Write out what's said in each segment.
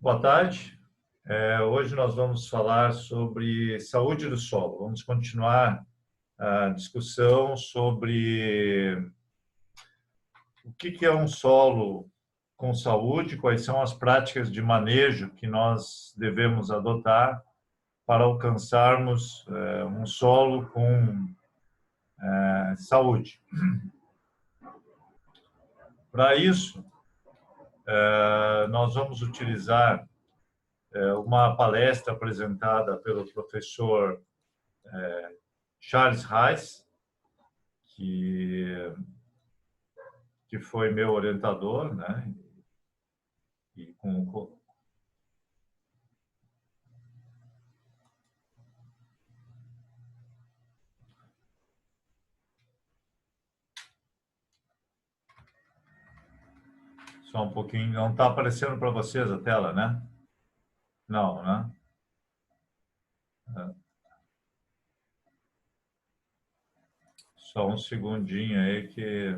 Boa tarde. Hoje nós vamos falar sobre saúde do solo. Vamos continuar a discussão sobre o que é um solo com saúde, quais são as práticas de manejo que nós devemos adotar para alcançarmos um solo com saúde. Para isso, nós vamos utilizar uma palestra apresentada pelo professor Charles Rice, que foi meu orientador, né? E só um pouquinho, não está aparecendo para vocês a tela, né? Não, né? Só um segundinho aí que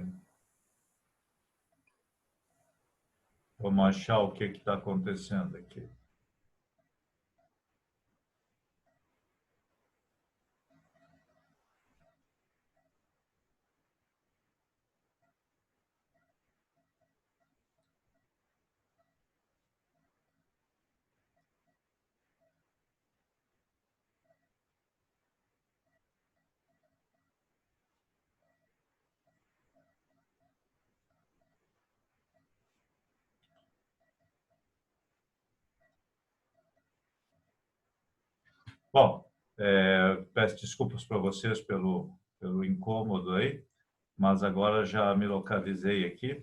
vamos achar o que está acontecendo aqui. Bom, peço desculpas para vocês pelo incômodo aí, mas agora já me localizei aqui.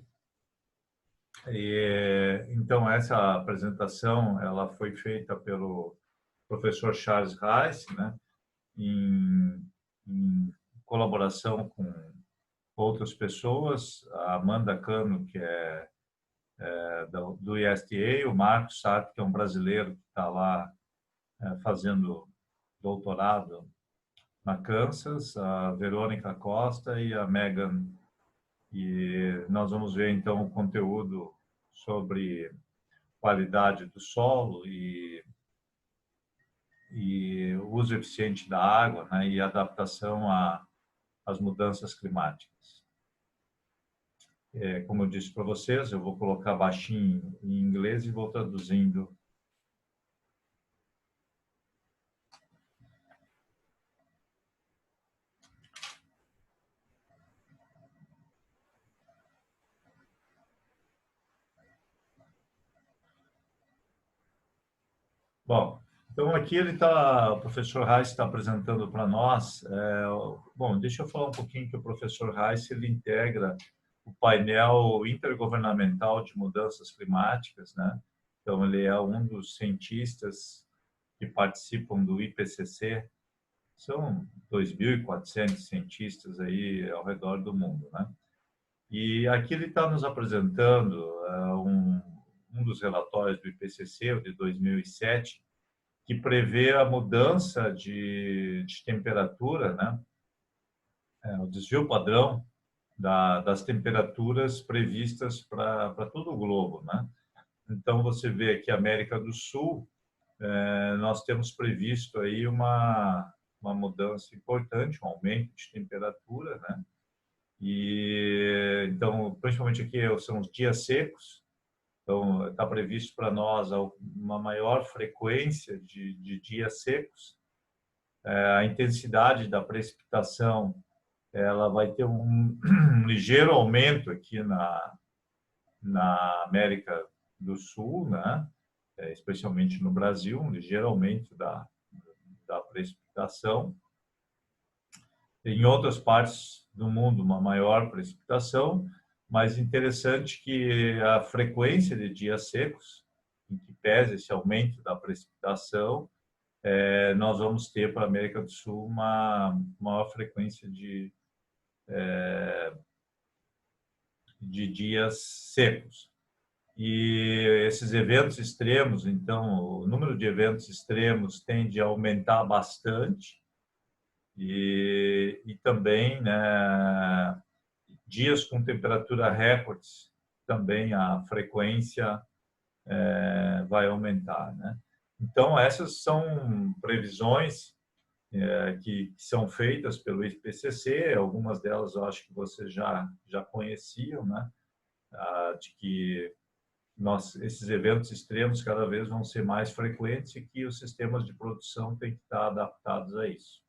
Então, essa apresentação ela foi feita pelo professor Charles Rice, né, em colaboração com outras pessoas, a Amanda Cano, que é do ISTA, o Marcos Sartre, que é um brasileiro que está lá fazendo doutorado na Kansas, a Verônica Costa e a Megan. E nós vamos ver, então, o conteúdo sobre qualidade do solo e uso eficiente da água, né, e adaptação às mudanças climáticas. Como eu disse para vocês, eu vou colocar baixinho em inglês e vou traduzindo. Bom, então aqui o professor Reis está apresentando para nós. Bom, deixa eu falar um pouquinho que o professor Reis ele integra o painel intergovernamental de mudanças climáticas, né? Então ele é um dos cientistas que participam do IPCC. São 2.400 cientistas aí ao redor do mundo, né? E aqui ele está nos apresentando um dos relatórios do IPCC, o de 2007, que prevê a mudança de temperatura, né? O desvio padrão das temperaturas previstas para todo o globo, né? Então, você vê aqui a América do Sul, nós temos previsto aí uma mudança importante, um aumento de temperatura, né? E, então, principalmente aqui são os dias secos. Então, está previsto para nós uma maior frequência de dias secos. A intensidade da precipitação ela vai ter um ligeiro aumento aqui na América do Sul, né? Especialmente no Brasil, um ligeiro aumento da precipitação. Em outras partes do mundo, uma maior precipitação, mas interessante que a frequência de dias secos, em que pesa esse aumento da precipitação, nós vamos ter para a América do Sul uma maior frequência de dias secos. E esses eventos extremos, então, o número de eventos extremos tende a aumentar bastante e também, né, dias com temperatura recordes, também a frequência vai aumentar, né? Então, essas são previsões que são feitas pelo IPCC, algumas delas eu acho que vocês já conheciam, né? De que esses eventos extremos cada vez vão ser mais frequentes e que os sistemas de produção têm que estar adaptados a isso.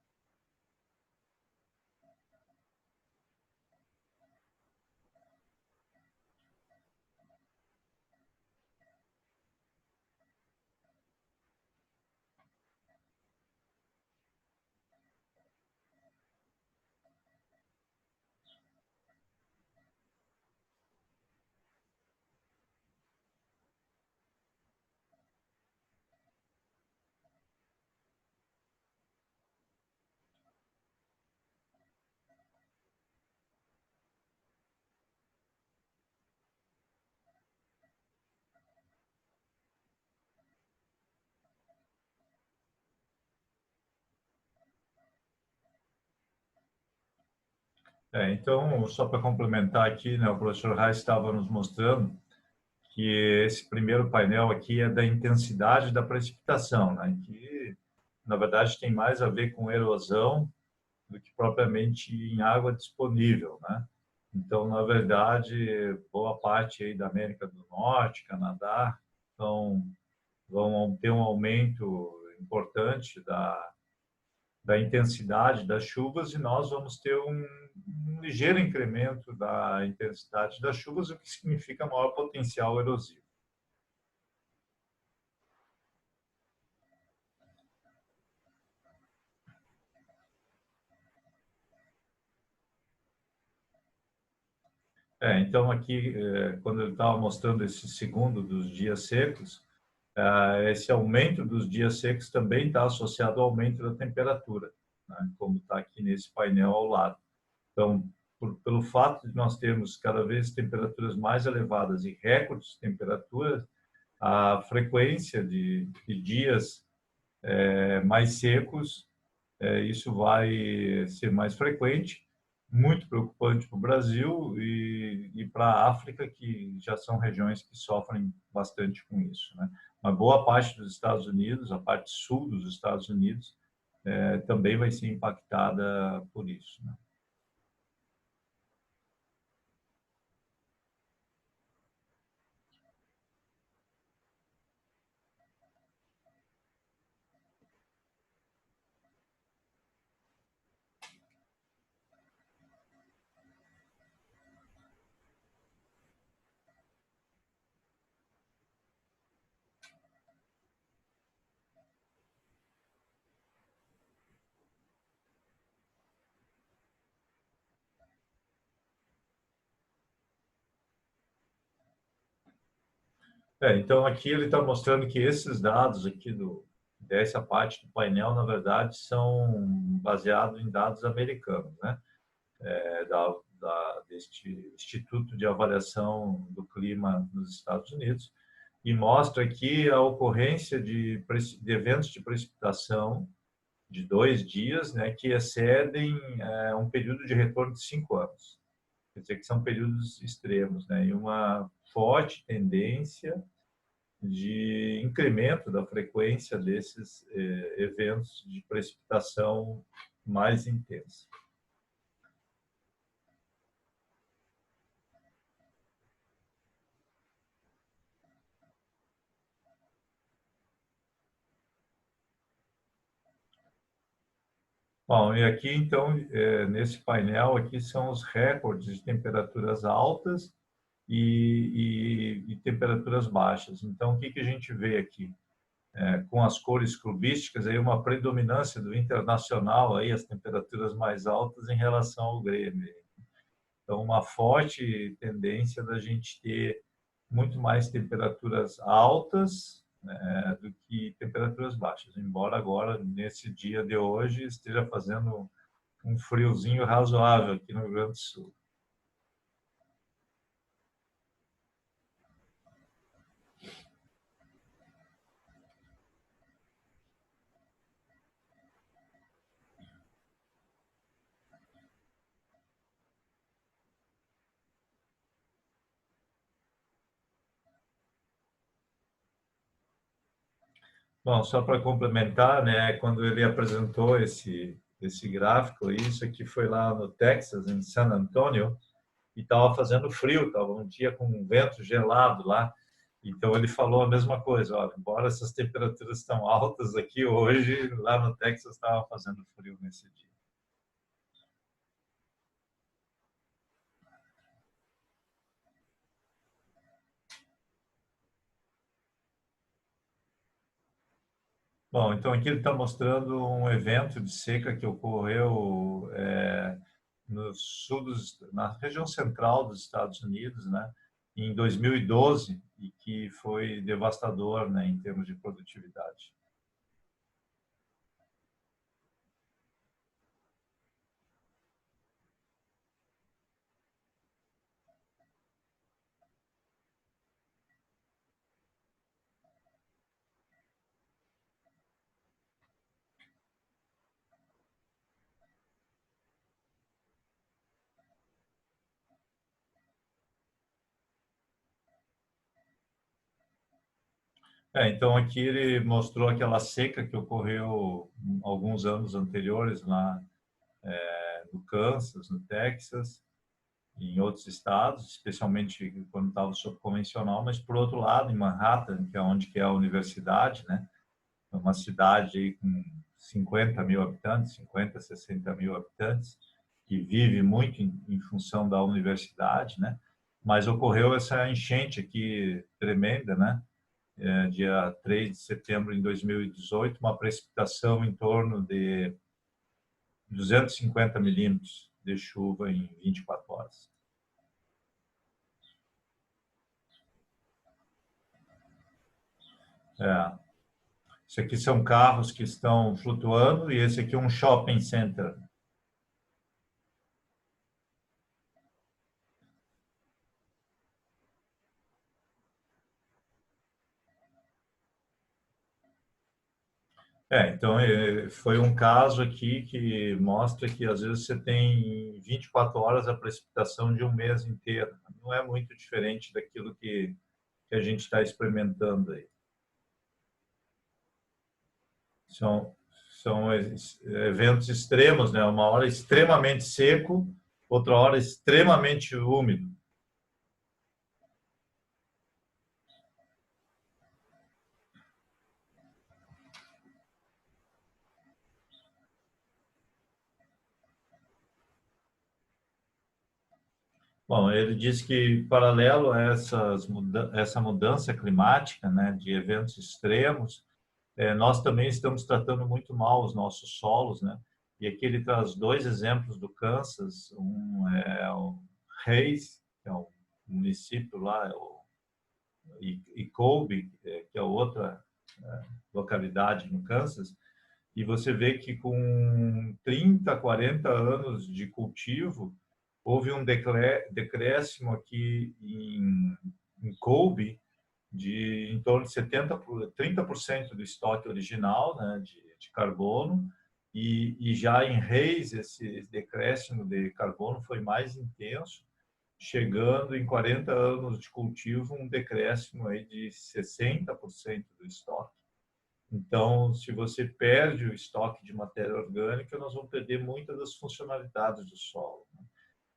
Então, só para complementar aqui, né, o professor Reis estava nos mostrando que esse primeiro painel aqui é da intensidade da precipitação, né, que, na verdade, tem mais a ver com erosão do que propriamente em água disponível, né? Então, na verdade, boa parte aí da América do Norte, Canadá, então, vão ter um aumento importante da intensidade das chuvas e nós vamos ter um ligeiro incremento da intensidade das chuvas, o que significa maior potencial erosivo. Então, aqui, quando ele estava mostrando esse segundo dos dias secos, esse aumento dos dias secos também está associado ao aumento da temperatura, né? Como está aqui nesse painel ao lado. Então, pelo fato de nós termos cada vez temperaturas mais elevadas e recordes de temperatura, a frequência de dias mais secos, isso vai ser mais frequente, muito preocupante para o Brasil e para a África, que já são regiões que sofrem bastante com isso, né? Uma boa parte dos Estados Unidos, a parte sul dos Estados Unidos, também vai ser impactada por isso, né? Então, aqui ele está mostrando que esses dados aqui dessa parte do painel, na verdade, são baseados em dados americanos, né? Deste Instituto de Avaliação do Clima nos Estados Unidos, e mostra aqui a ocorrência de eventos de precipitação de 2 dias, né, que excedem um período de retorno de 5 anos. Quer dizer, que são períodos extremos, né, e uma forte tendência de incremento da frequência desses eventos de precipitação mais intensa. Bom, e aqui então, nesse painel aqui são os recordes de temperaturas altas e temperaturas baixas. Então, o que a gente vê aqui? Com as cores clubísticas, aí uma predominância do internacional, aí as temperaturas mais altas em relação ao Grêmio. Então, uma forte tendência da gente ter muito mais temperaturas altas, né, do que temperaturas baixas. Embora agora, nesse dia de hoje, esteja fazendo um friozinho razoável aqui no Rio Grande do Sul. Bom, só para complementar, né, quando ele apresentou esse gráfico, isso aqui foi lá no Texas, em San Antonio, e estava fazendo frio, estava um dia com um vento gelado lá. Então ele falou a mesma coisa, ó, embora essas temperaturas estão altas aqui hoje, lá no Texas estava fazendo frio nesse dia. Bom, então aqui ele está mostrando um evento de seca que ocorreu no sul na região central dos Estados Unidos, né, em 2012, e que foi devastador, né, em termos de produtividade. Então aqui ele mostrou aquela seca que ocorreu alguns anos anteriores lá no Kansas, no Texas, e em outros estados, especialmente quando estava sob convencional, mas por outro lado, em Manhattan, que é onde que é a universidade, né? É uma cidade aí com 50 mil habitantes, 50, 60 mil habitantes, que vive muito em função da universidade, né? Mas ocorreu essa enchente aqui tremenda, né? Dia 3 de setembro de 2018, uma precipitação em torno de 250 milímetros de chuva em 24 horas. É. Isso aqui são carros que estão flutuando e esse aqui é um shopping center. Então foi um caso aqui que mostra que às vezes você tem em 24 horas a precipitação de um mês inteiro. Não é muito diferente daquilo que a gente está experimentando aí. São, são eventos extremos, né? Uma hora extremamente seco, outra hora extremamente úmido. Bom, ele diz que, paralelo a essa mudança climática, né, de eventos extremos, nós também estamos tratando muito mal os nossos solos, né? E aqui ele traz dois exemplos do Kansas. Um é o Hayes, que é um município lá, e Colby, que é outra localidade no Kansas. E você vê que com 30, 40 anos de cultivo, houve um decréscimo aqui em Colby de em torno de 30% do estoque original, né, de carbono, e já em Reis esse decréscimo de carbono foi mais intenso, chegando em 40 anos de cultivo um decréscimo aí de 60% do estoque. Então, se você perde o estoque de matéria orgânica, nós vamos perder muitas das funcionalidades do solo.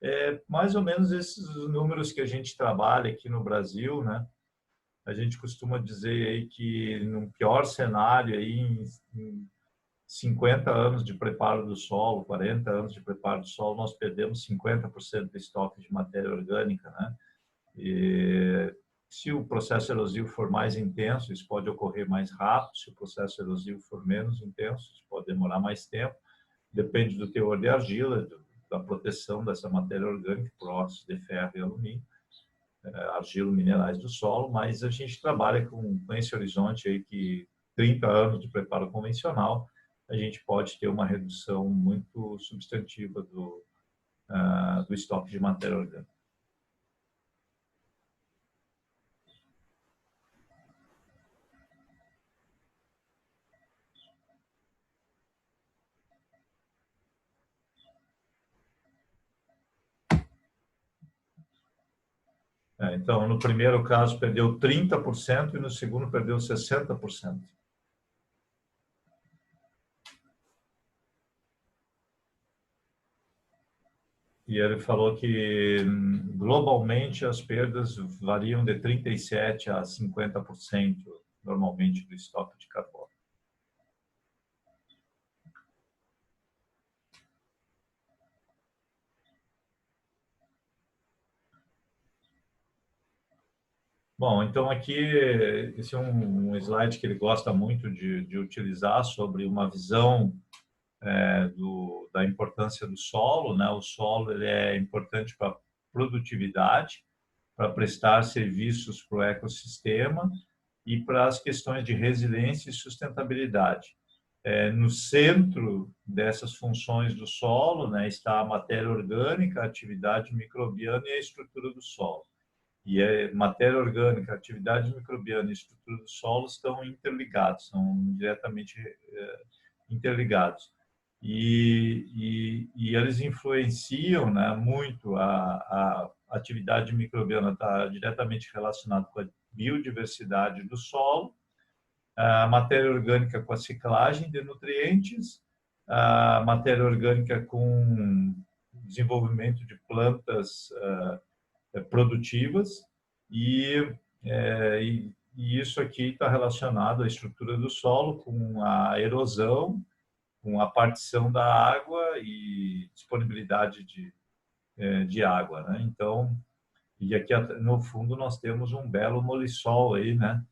É mais ou menos esses números que a gente trabalha aqui no Brasil, né? A gente costuma dizer aí que, num pior cenário, aí, em 50 anos de preparo do solo, 40 anos de preparo do solo, nós perdemos 50% do estoque de matéria orgânica, né? E se o processo erosivo for mais intenso, isso pode ocorrer mais rápido. Se o processo erosivo for menos intenso, isso pode demorar mais tempo. Depende do teor de argila, da proteção dessa matéria orgânica por óxidos de ferro e alumínio, argila, minerais do solo, mas a gente trabalha com esse horizonte aí que 30 anos de preparo convencional, a gente pode ter uma redução muito substantiva do estoque de matéria orgânica. Então, no primeiro caso, perdeu 30% e no segundo perdeu 60%. E ele falou que globalmente as perdas variam de 37% a 50% normalmente do estoque de carbono. Bom, então aqui esse é um slide que ele gosta muito de utilizar sobre uma visão da importância do solo, né? O solo ele é importante para a produtividade, para prestar serviços para o ecossistema e para as questões de resiliência e sustentabilidade. No centro dessas funções do solo, né, está a matéria orgânica, a atividade microbiana e a estrutura do solo. E a matéria orgânica, a atividade microbiana e a estrutura do solo estão interligados, são diretamente interligados. E eles influenciam, né, muito a atividade microbiana, está diretamente relacionada com a biodiversidade do solo, a matéria orgânica com a ciclagem de nutrientes, a matéria orgânica com desenvolvimento de plantas produtivas e isso aqui está relacionado à estrutura do solo com a erosão, com a partição da água e disponibilidade de água, né? Então, e aqui no fundo nós temos um belo molissol aí, né?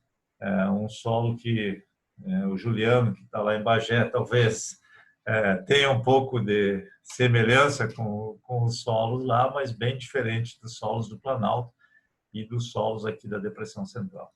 Um solo que o Juliano, que está lá em Bagé, talvez tenha um pouco de semelhança com os solos lá, mas bem diferente dos solos do Planalto e dos solos aqui da Depressão Central.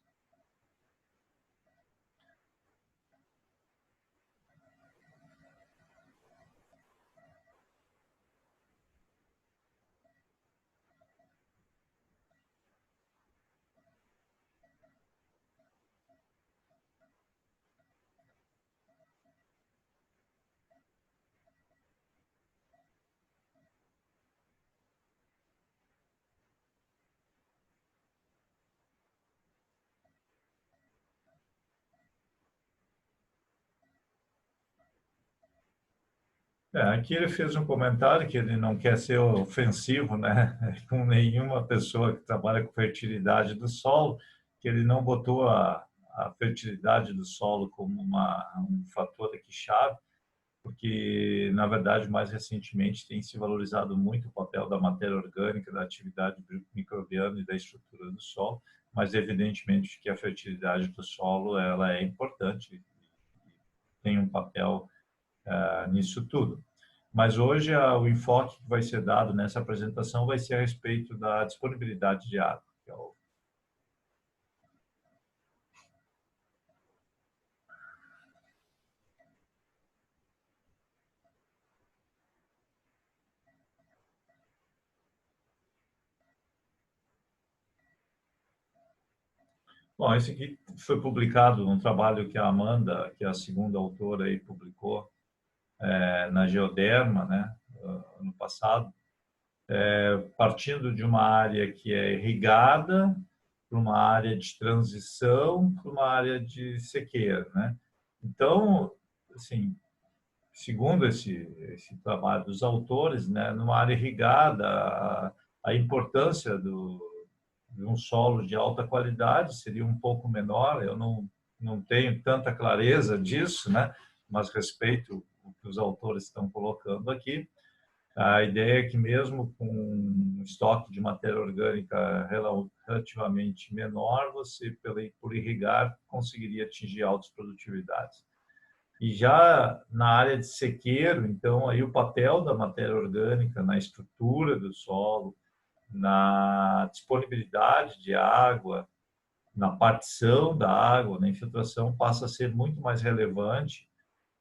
Aqui ele fez um comentário que ele não quer ser ofensivo, né, com nenhuma pessoa que trabalha com fertilidade do solo, que ele não botou a fertilidade do solo como um fator aqui chave, porque, na verdade, mais recentemente tem se valorizado muito o papel da matéria orgânica, da atividade microbiana e da estrutura do solo, mas evidentemente que a fertilidade do solo ela é importante, tem um papel nisso tudo. Mas hoje o enfoque que vai ser dado nessa apresentação vai ser a respeito da disponibilidade de água. Bom, esse aqui foi publicado num trabalho que a Amanda, que é a segunda autora, aí, publicou na Geoderma, né, ano passado, partindo de uma área que é irrigada para uma área de transição para uma área de sequeira, né? Então, assim, segundo esse trabalho dos autores, né, numa área irrigada, a importância de um solo de alta qualidade seria um pouco menor. Eu não tenho tanta clareza disso, né, mas respeito o que os autores estão colocando aqui. A ideia é que mesmo com um estoque de matéria orgânica relativamente menor, você, por irrigar, conseguiria atingir altas produtividades. E já na área de sequeiro, então, aí o papel da matéria orgânica na estrutura do solo, na disponibilidade de água, na partição da água, na infiltração, passa a ser muito mais relevante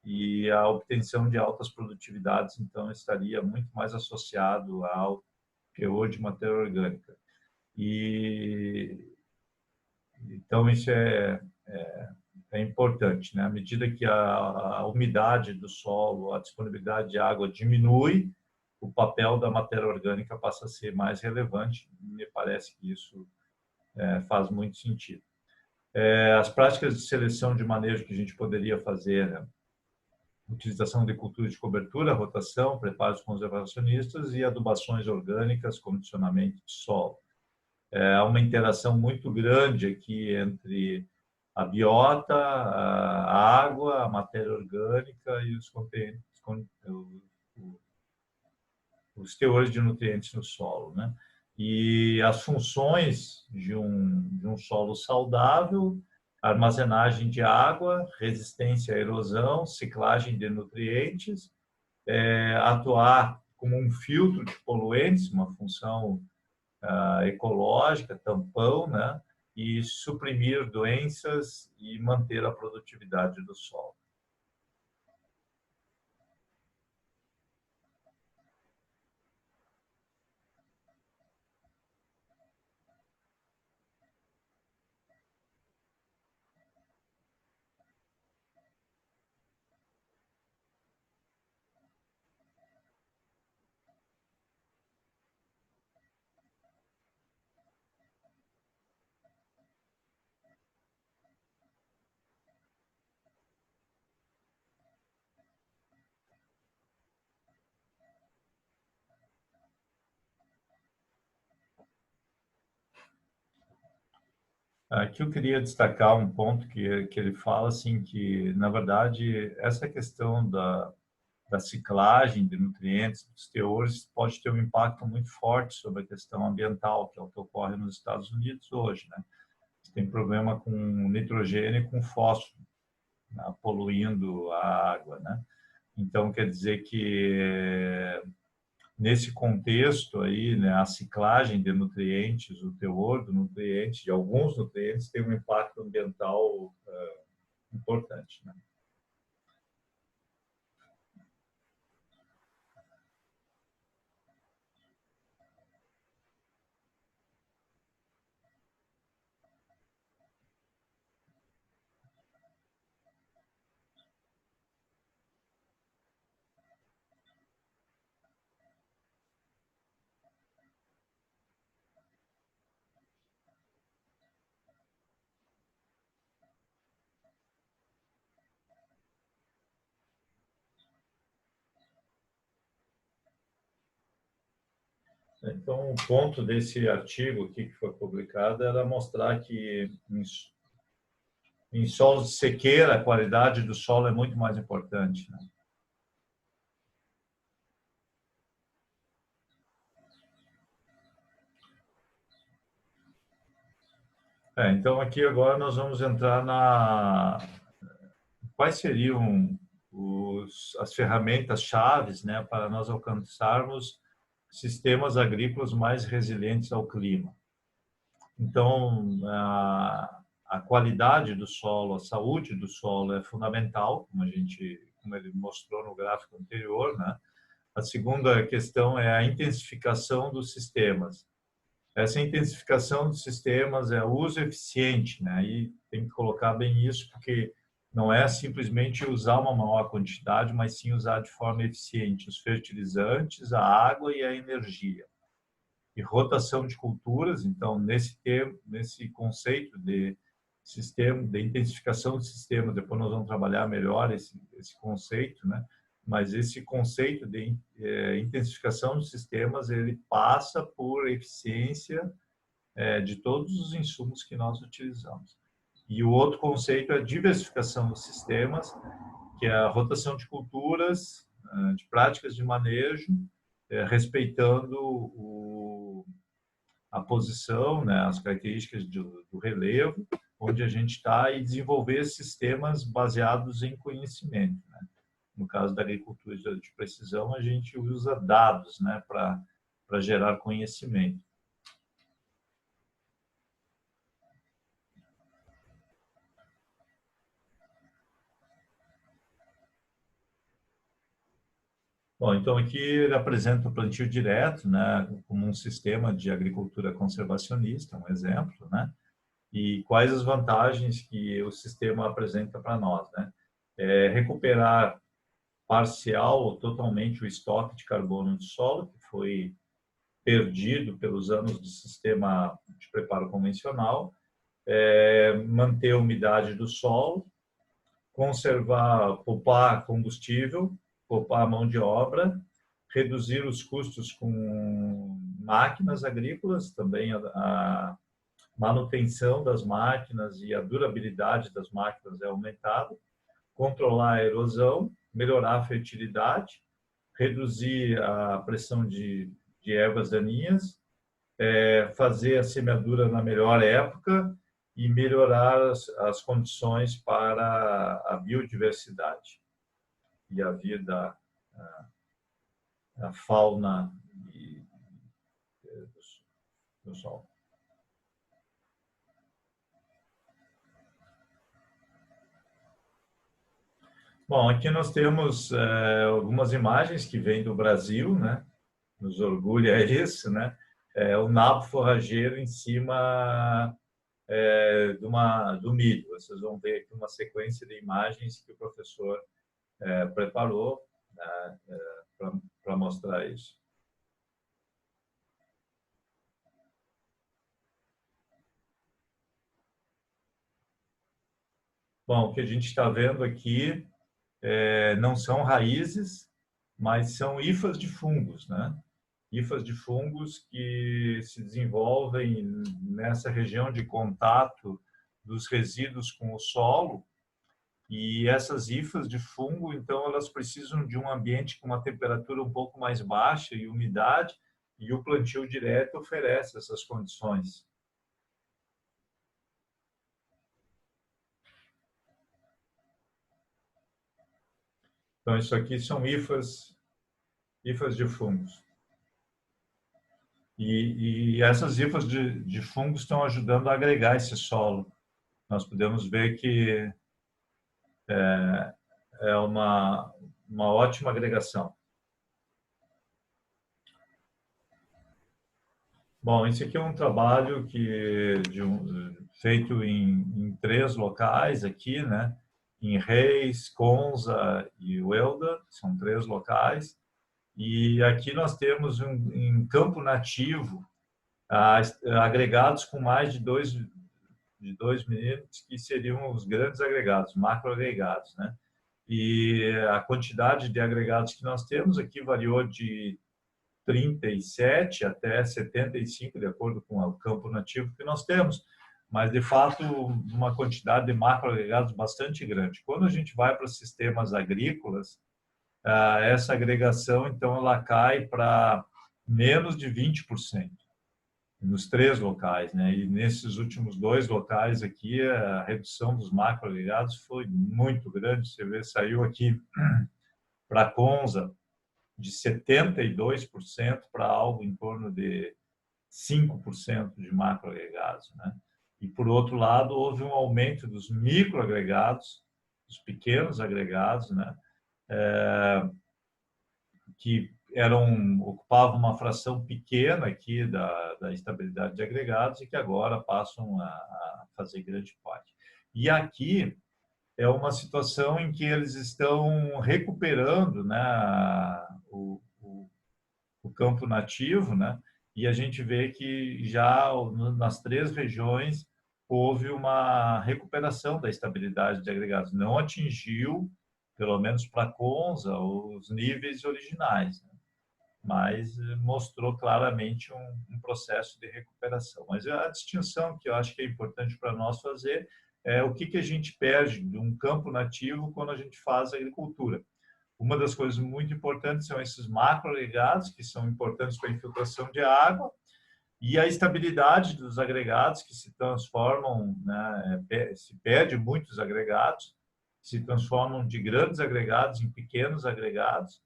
e a obtenção de altas produtividades, então, estaria muito mais associado ao teor de matéria orgânica. E então isso é importante, né? À medida que a umidade do solo, a disponibilidade de água diminui, o papel da matéria orgânica passa a ser mais relevante. Me parece que isso faz muito sentido. As práticas de seleção de manejo que a gente poderia fazer, né? utilização de cultura de cobertura, rotação, preparos conservacionistas e adubações orgânicas, condicionamento de solo. Há uma interação muito grande aqui entre a biota, a água, a matéria orgânica e os teores de nutrientes no solo, né? E as funções de um solo saudável: armazenagem de água, resistência à erosão, ciclagem de nutrientes, atuar como um filtro de poluentes, uma função ecológica, tampão, né? E suprimir doenças e manter a produtividade do solo. Aqui eu queria destacar um ponto que ele fala, assim, que, na verdade, essa questão da ciclagem de nutrientes, dos teores, pode ter um impacto muito forte sobre a questão ambiental, que é o que ocorre nos Estados Unidos hoje, né? Tem problema com nitrogênio e com fósforo, né, poluindo a água, né? Então, quer dizer que nesse contexto aí, né, a ciclagem de nutrientes, o teor do nutriente, de alguns nutrientes, tem um impacto ambiental importante, né? Então, o ponto desse artigo aqui que foi publicado era mostrar que em solos de sequeira, a qualidade do solo é muito mais importante, né? Então, aqui agora nós vamos entrar quais seriam as ferramentas chaves, né, para nós alcançarmos sistemas agrícolas mais resilientes ao clima. Então, a qualidade do solo, a saúde do solo é fundamental, como ele mostrou no gráfico anterior, né? A segunda questão é a intensificação dos sistemas. Essa intensificação dos sistemas é o uso eficiente, né? E tem que colocar bem isso, porque não é simplesmente usar uma maior quantidade, mas sim usar de forma eficiente os fertilizantes, a água e a energia. E rotação de culturas, então, nesse conceito de sistema, de intensificação do sistema, depois nós vamos trabalhar melhor esse conceito, né? Mas esse conceito de intensificação dos sistemas, ele passa por eficiência de todos os insumos que nós utilizamos. E o outro conceito é a diversificação dos sistemas, que é a rotação de culturas, de práticas de manejo, respeitando a posição, né, as características do relevo, onde a gente está, e desenvolver sistemas baseados em conhecimento, né? No caso da agricultura de precisão, a gente usa dados, né, para gerar conhecimento. Bom, então aqui ele apresenta o plantio direto, né, como um sistema de agricultura conservacionista, um exemplo, né? E quais as vantagens que o sistema apresenta para nós, né? Recuperar parcial ou totalmente o estoque de carbono do solo, que foi perdido pelos anos de sistema de preparo convencional, manter a umidade do solo, conservar, poupar combustível, poupar mão de obra, reduzir os custos com máquinas agrícolas, também a manutenção das máquinas e a durabilidade das máquinas é aumentada, controlar a erosão, melhorar a fertilidade, reduzir a pressão de ervas daninhas, fazer a semeadura na melhor época e melhorar as condições para a biodiversidade e a vida, a fauna do solo. Bom, aqui nós temos algumas imagens que vêm do Brasil, né? Nos orgulha isso, né? O nabo forrageiro em cima do milho. Vocês vão ver aqui uma sequência de imagens que o professor preparou, né, para mostrar isso. Bom, o que a gente está vendo aqui não são raízes, mas são hifas de fungos, né? Hifas de fungos que se desenvolvem nessa região de contato dos resíduos com o solo. E essas hifas de fungo, então, elas precisam de um ambiente com uma temperatura um pouco mais baixa e umidade, e o plantio direto oferece essas condições. Então, isso aqui são hifas de fungos. E essas hifas de fungos estão ajudando a agregar esse solo. Nós podemos ver que é uma ótima agregação. Bom, esse aqui é um trabalho feito em 3 locais aqui, né? Em Reis, Conza e Uelda, são 3 locais. E aqui nós temos em campo nativo agregados com mais de 2 milímetros, que seriam os grandes agregados, macroagregados, né? E a quantidade de agregados que nós temos aqui variou de 37 até 75, de acordo com o campo nativo que nós temos, mas, de fato, uma quantidade de macroagregados bastante grande. Quando a gente vai para sistemas agrícolas, essa agregação, então, ela cai para menos de 20%, nos 3 locais, né? E nesses últimos 2 locais aqui, a redução dos macroagregados foi muito grande. Você vê, saiu aqui para a Conza de 72% para algo em torno de 5% de macroagregados, né? E, por outro lado, houve um aumento dos microagregados, dos pequenos agregados, né? Que ocupavam uma fração pequena aqui da estabilidade de agregados e que agora passam a fazer grande parte. E aqui é uma situação em que eles estão recuperando, né, o campo nativo, né? E a gente vê que já nas 3 regiões houve uma recuperação da estabilidade de agregados. Não atingiu, pelo menos para a Conza, os níveis originais, né? Mas mostrou claramente um processo de recuperação. Mas a distinção que eu acho que é importante para nós fazer é o que a gente perde de um campo nativo quando a gente faz agricultura. Uma das coisas muito importantes são esses macroagregados, que são importantes para a infiltração de água, e a estabilidade dos agregados, que se transformam, né, se perde muitos agregados, se transformam de grandes agregados em pequenos agregados,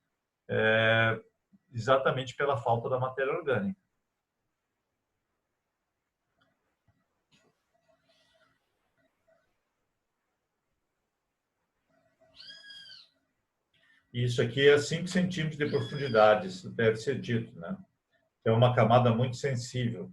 exatamente pela falta da matéria orgânica. Isso aqui é 5 centímetros de profundidade, isso deve ser dito, né? É uma camada muito sensível.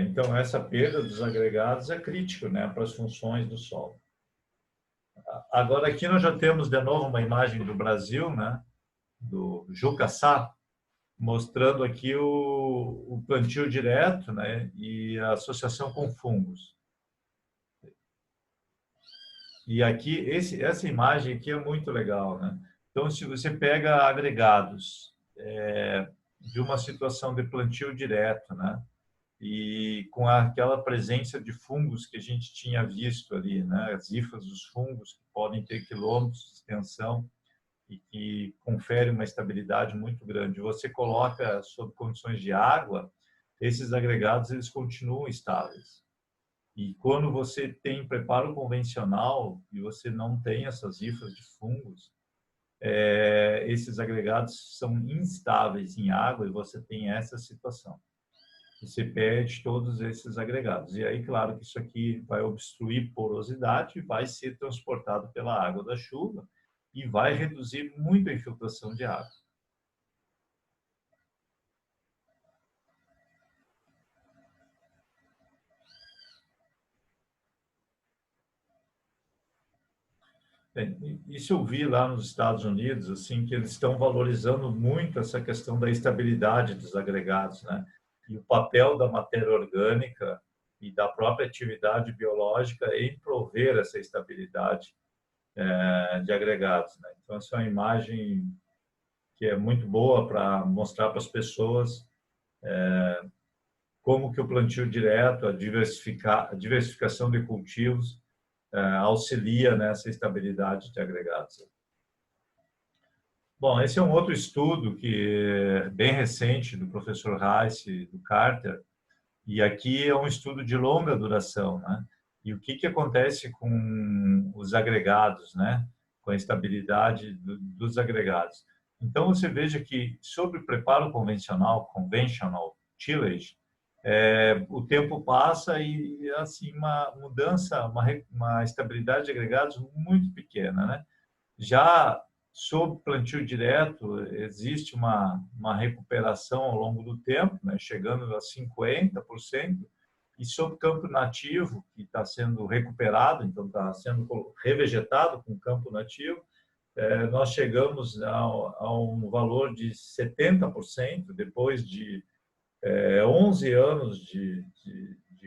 Então, essa perda dos agregados é crítica, né, para as funções do solo. Agora, aqui nós já temos, de novo, uma imagem do Brasil, né? do Juca Sá, mostrando aqui o plantio direto, né, e a associação com fungos. E aqui, essa imagem aqui é muito legal, né? Então, se você pega agregados de uma situação de plantio direto, né, e com aquela presença de fungos que a gente tinha visto ali, né, as hifas dos fungos que podem ter quilômetros de extensão e que confere uma estabilidade muito grande. Você coloca sob condições de água, esses agregados eles continuam estáveis. E quando você tem preparo convencional e você não tem essas hifas de fungos, esses agregados são instáveis em água e você tem essa situação. Você perde todos esses agregados. E aí, claro que isso aqui vai obstruir porosidade e vai ser transportado pela água da chuva e vai reduzir muito a infiltração de água. Isso eu vi lá nos Estados Unidos, assim, que eles estão valorizando muito essa questão da estabilidade dos agregados, né? E o papel da matéria orgânica e da própria atividade biológica em prover essa estabilidade de agregados, né? Então, essa é uma imagem que é muito boa para mostrar para as pessoas como que o plantio direto, a diversificação de cultivos, auxilia nessa estabilidade de agregados. Bom, esse é um outro estudo que é bem recente do professor Rice e do Carter, e aqui é um estudo de longa duração, né? E o que acontece com os agregados, né? Com a estabilidade dos agregados. Então, você veja que sobre o preparo conventional tillage, o tempo passa e assim uma mudança, uma estabilidade de agregados muito pequena, né? Já sob plantio direto existe uma recuperação ao longo do tempo, né? Chegando a 50%, e sob campo nativo que está sendo recuperado, então está sendo revegetado com campo nativo, nós chegamos a um valor de 70% depois de 11 anos de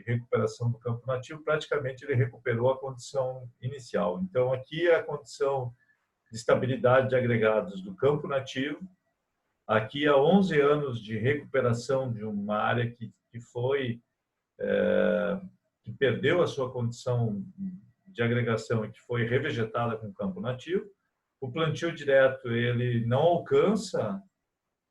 recuperação do campo nativo. Praticamente ele recuperou a condição inicial. Então, aqui é a condição de estabilidade de agregados do campo nativo. Aqui há 11 anos de recuperação de uma área que foi que perdeu a sua condição de agregação e que foi revegetada com campo nativo. O plantio direto ele não alcança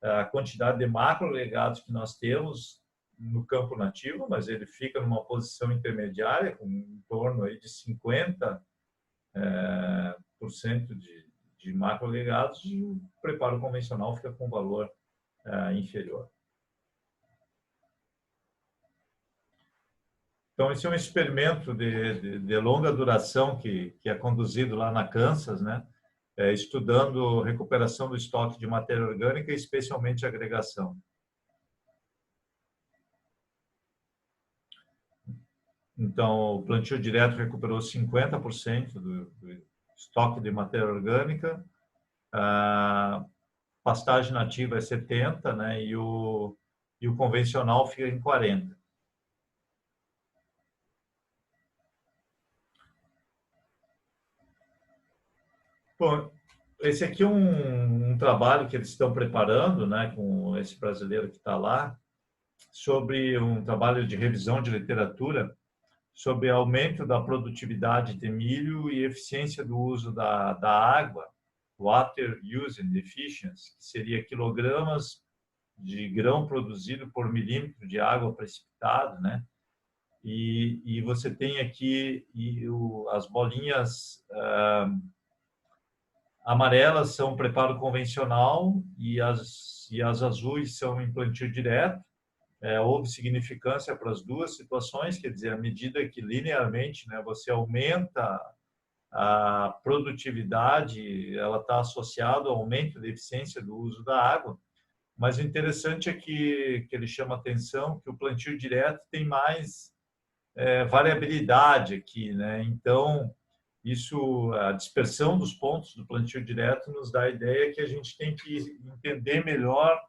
a quantidade de macrolegados que nós temos no campo nativo, mas ele fica numa posição intermediária, com em torno aí de 50% de macrolegados, e o preparo convencional fica com valor inferior. Então, esse é um experimento de longa duração que é conduzido lá na Kansas, né? Estudando recuperação do estoque de matéria orgânica, especialmente agregação. Então, o plantio direto recuperou 50% do estoque de matéria orgânica, a pastagem nativa é 70%, né? E o convencional fica em 40%. Bom, esse aqui é um trabalho que eles estão preparando, né, com esse brasileiro que está lá, sobre um trabalho de revisão de literatura sobre aumento da produtividade de milho e eficiência do uso da água, water using efficiency, que seria quilogramas de grão produzido por milímetro de água precipitado, né? E você tem aqui as bolinhas amarelas são preparo convencional e as azuis são em plantio direto. Houve significância para as duas situações, quer dizer, à medida que linearmente, né, você aumenta a produtividade, ela está associada ao aumento da eficiência do uso da água. Mas o interessante é que ele chama atenção que o plantio direto tem mais variabilidade aqui, né? Então, isso, a dispersão dos pontos do plantio direto nos dá a ideia que a gente tem que entender melhor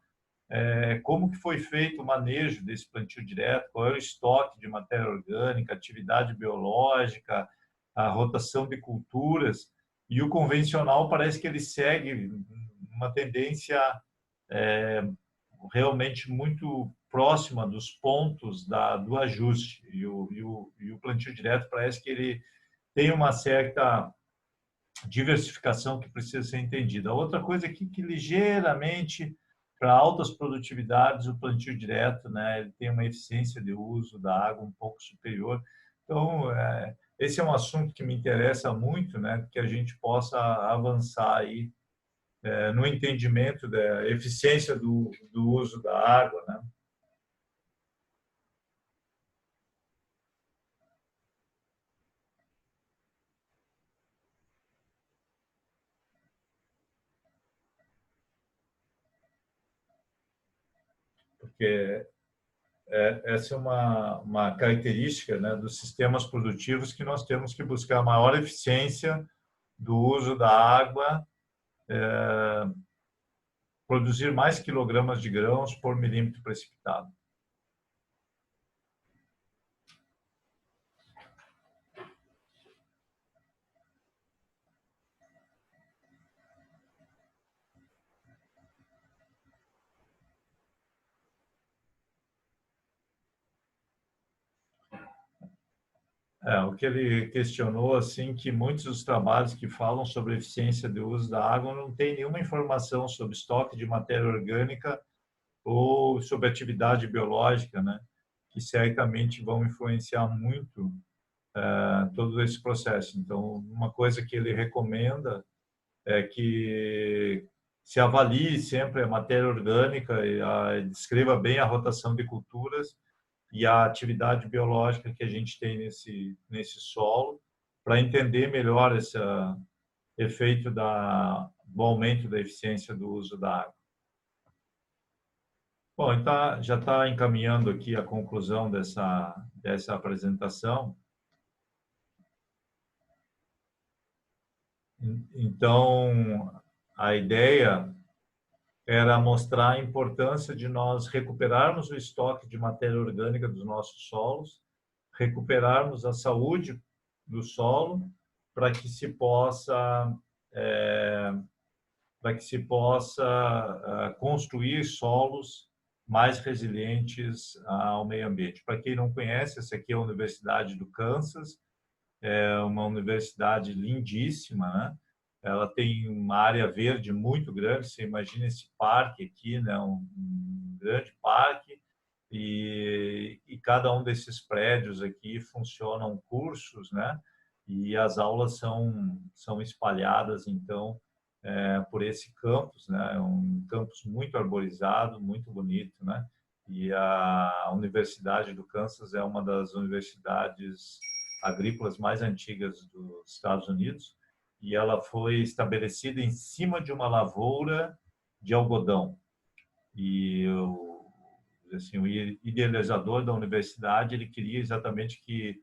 como que foi feito o manejo desse plantio direto, qual é o estoque de matéria orgânica, atividade biológica, a rotação de culturas. E o convencional parece que ele segue uma tendência realmente muito próxima dos pontos do ajuste. E o plantio direto parece que ele tem uma certa diversificação que precisa ser entendida. A outra coisa é que ligeiramente, para altas produtividades, o plantio direto, né, ele tem uma eficiência de uso da água um pouco superior. Então, esse é um assunto que me interessa muito, né, que a gente possa avançar aí no entendimento da eficiência do uso da água, né? Porque essa é uma característica, né, dos sistemas produtivos, que nós temos que buscar maior eficiência do uso da água, produzir mais quilogramas de grãos por milímetro precipitado. O que ele questionou, assim, que muitos dos trabalhos que falam sobre eficiência do uso da água não tem nenhuma informação sobre estoque de matéria orgânica ou sobre atividade biológica, né? Que certamente vão influenciar muito todo esse processo. Então, uma coisa que ele recomenda é que se avalie sempre a matéria orgânica e descreva bem a rotação de culturas e a atividade biológica que a gente tem nesse solo, para entender melhor esse efeito do aumento da eficiência do uso da água. Bom, então, já está encaminhando aqui a conclusão dessa apresentação. Então, a ideia era mostrar a importância de nós recuperarmos o estoque de matéria orgânica dos nossos solos, recuperarmos a saúde do solo, para que se possa construir solos mais resilientes ao meio ambiente. Para quem não conhece, essa aqui é a Universidade do Kansas, é uma universidade lindíssima, né? Ela tem uma área verde muito grande. Você imagina esse parque aqui, né? Um grande parque, e cada um desses prédios aqui funcionam cursos, né? E as aulas são espalhadas, então, por esse campus, né? É um campus muito arborizado, muito bonito, né? E a Universidade do Kansas é uma das universidades agrícolas mais antigas dos Estados Unidos, e ela foi estabelecida em cima de uma lavoura de algodão. E o idealizador da universidade, ele queria exatamente que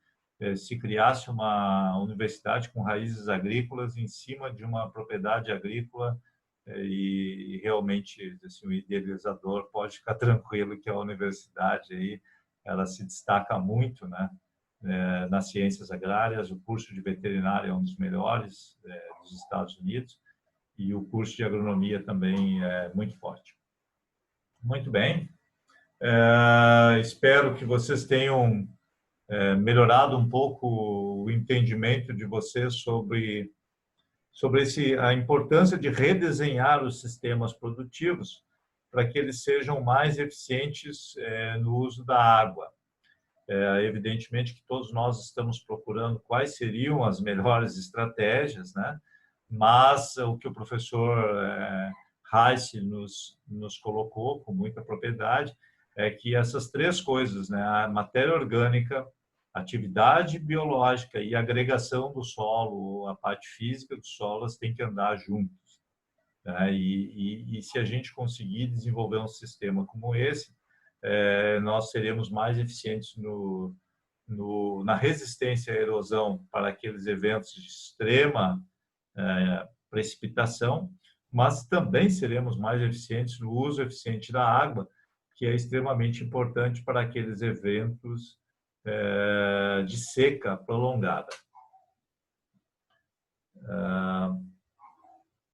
se criasse uma universidade com raízes agrícolas em cima de uma propriedade agrícola, e realmente, assim, o idealizador pode ficar tranquilo que a universidade aí, ela se destaca muito, né, nas ciências agrárias. O curso de veterinária é um dos melhores dos Estados Unidos, e o curso de agronomia também é muito forte. Muito bem. Espero que vocês tenham melhorado um pouco o entendimento de vocês sobre a importância de redesenhar os sistemas produtivos para que eles sejam mais eficientes no uso da água. Evidentemente que todos nós estamos procurando quais seriam as melhores estratégias, né? Mas o que o professor Reis nos colocou com muita propriedade é que essas três coisas, né? A matéria orgânica, atividade biológica e agregação do solo, a parte física do solo, elas têm que andar juntos, né? E se a gente conseguir desenvolver um sistema como esse, nós seremos mais eficientes na resistência à erosão para aqueles eventos de extrema precipitação, mas também seremos mais eficientes no uso eficiente da água, que é extremamente importante para aqueles eventos de seca prolongada.